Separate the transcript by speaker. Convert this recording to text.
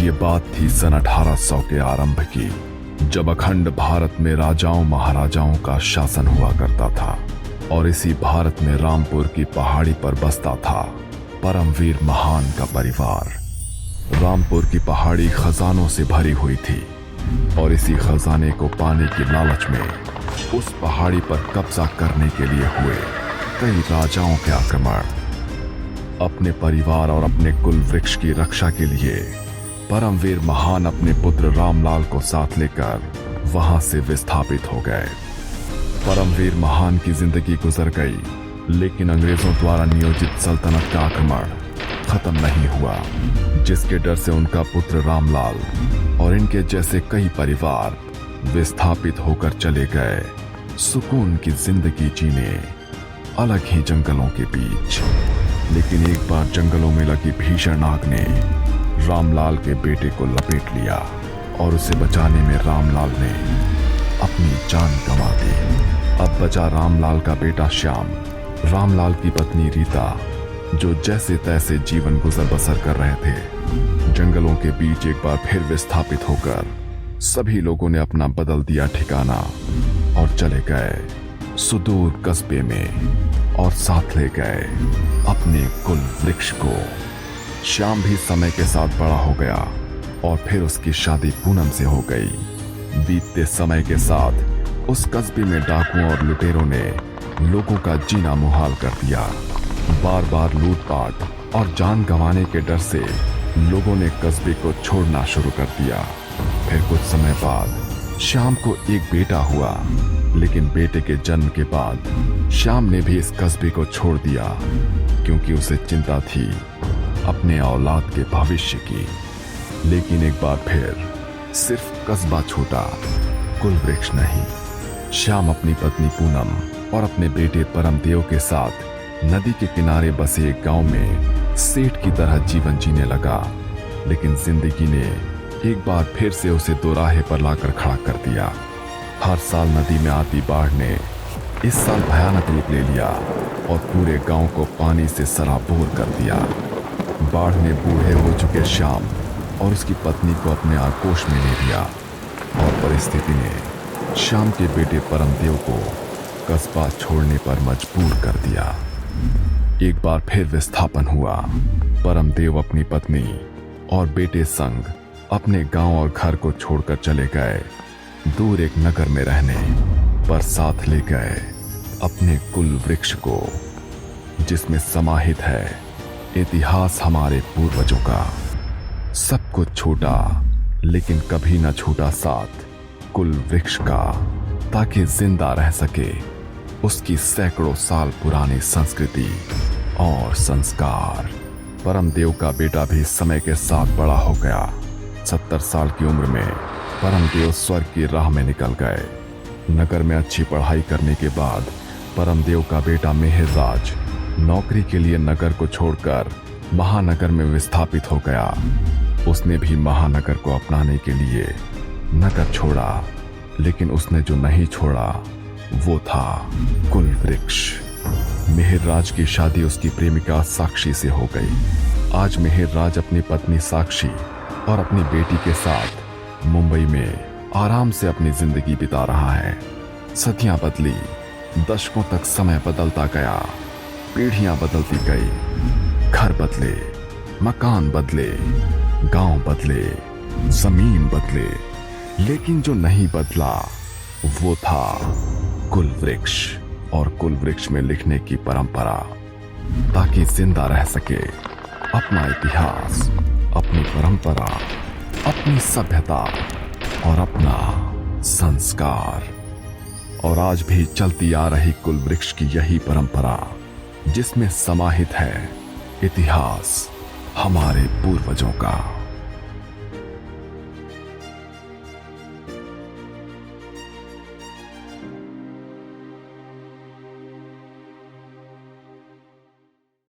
Speaker 1: ये बात थी सन 1800 के आरंभ की, जब अखंड भारत में राजाओं महाराजाओं का शासन हुआ करता था और इसी भारत में रामपुर की पहाड़ी पर बसता था परमवीर महान का परिवार। रामपुर की पहाड़ी खजानों से भरी हुई थी और इसी खजाने को पाने की लालच में उस पहाड़ी पर कब्जा करने के लिए हुए कई राजाओं के आक्रमण। अपने परिवार और अपने कुल वृक्ष की रक्षा के लिए परमवीर महान अपने पुत्र रामलाल को साथ लेकर वहां से विस्थापित हो गए। परमवीर महान की जिंदगी गुजर गई, लेकिन अंग्रेजों द्वारा नियोजित सल्तनत का आक्रमण खत्म नहीं हुआ, जिसके डर से उनका पुत्र रामलाल और इनके जैसे कई परिवार विस्थापित होकर चले गए सुकून की जिंदगी जीने अलग ही जंगलों के बीच। लेकिन एक बार जंगलों में लगी भीषण आग ने रामलाल के बेटे को लपेट लिया और उसे बचाने में रामलाल ने अपनी जान गंवा दी। अब बचा रामलाल का बेटा श्याम, रामलाल की पत्नी रीता, जो जैसे तैसे जीवन गुजर बसर कर रहे थे। जंगलों के बीच एक बार फिर विस्थापित होकर सभी लोगों ने अपना बदल दिया ठिकाना और चले गए सुदूर कस्बे में और साथ ले गए अपने कुल वृक्ष को। श्याम भी समय के साथ बड़ा हो गया और फिर उसकी शादी पूनम से हो गई। बीतते समय के साथ उस कस्बे में डाकुओं और लुटेरों ने लोगों का जीना मुहाल कर दिया। बार बार लूटपाट और जान गंवाने के डर से लोगों ने कस्बे को छोड़ना शुरू कर दिया। फिर कुछ समय बाद श्याम को एक बेटा हुआ, लेकिन बेटे के जन्म के बाद श्याम ने भी इस कस्बे को छोड़ दिया, क्योंकि उसे चिंता थी अपने औलाद के भविष्य की। लेकिन एक बार फिर सिर्फ कस्बा छूटा, कुल वृक्ष नहीं। श्याम अपनी पत्नी पूनम और अपने बेटे परमदेव के साथ नदी के किनारे बसे एक गांव में सेठ की तरह जीवन जीने लगा। लेकिन जिंदगी ने एक बार फिर से उसे दोराहे पर लाकर खड़ा कर दिया। हर साल नदी में आती बाढ़ ने इस साल भयानक रूप ले लिया और पूरे गांव को पानी से सराबोर कर दिया। बाढ़ ने बूढ़े हो चुके श्याम और उसकी पत्नी को अपने आगोश में ले लिया और परिस्थिति ने श्याम के बेटे परमदेव को कस्बा छोड़ने पर मजबूर कर दिया। एक बार फिर विस्थापन हुआ। परमदेव अपनी पत्नी और बेटे संग अपने गांव और घर को छोड़कर चले गए दूर एक नगर में रहने, पर साथ ले गए अपने कुल वृक्ष को, जिसमें समाहित है इतिहास हमारे पूर्वजों का। सब कुछ छूटा, लेकिन कभी न छूटा साथ कुल वृक्ष का, ताकि जिंदा रह सके उसकी सैकड़ों साल पुरानी संस्कृति और संस्कार। परमदेव का बेटा भी समय के साथ बड़ा हो गया। 70 साल की उम्र में परमदेव स्वर्ग की राह में निकल गए। नगर में अच्छी पढ़ाई करने के बाद परमदेव का बेटा मेहरराज नौकरी के लिए नगर को छोड़कर महानगर में विस्थापित हो गया। उसने भी महानगर को अपनाने के लिए नगर छोड़ा, लेकिन उसने जो नहीं छोड़ा वो था कुल वृक्ष। मेहरराज की शादी उसकी प्रेमिका साक्षी से हो गई। आज मेहरराज अपनी पत्नी साक्षी और अपनी बेटी के साथ मुंबई में आराम से अपनी जिंदगी बिता रहा है। सदियां बदली, दशकों तक समय बदलता गया, पीढ़ियां बदलती गई, घर बदले, मकान बदले, गांव बदले, जमीन बदले, लेकिन जो नहीं बदला वो था कुल वृक्ष और कुल वृक्ष में लिखने की परंपरा, ताकि जिंदा रह सके अपना इतिहास, अपनी परंपरा, अपनी सभ्यता और अपना संस्कार। और आज भी चलती आ रही कुल वृक्ष की यही परंपरा, जिसमें समाहित है इतिहास हमारे पूर्वजों का।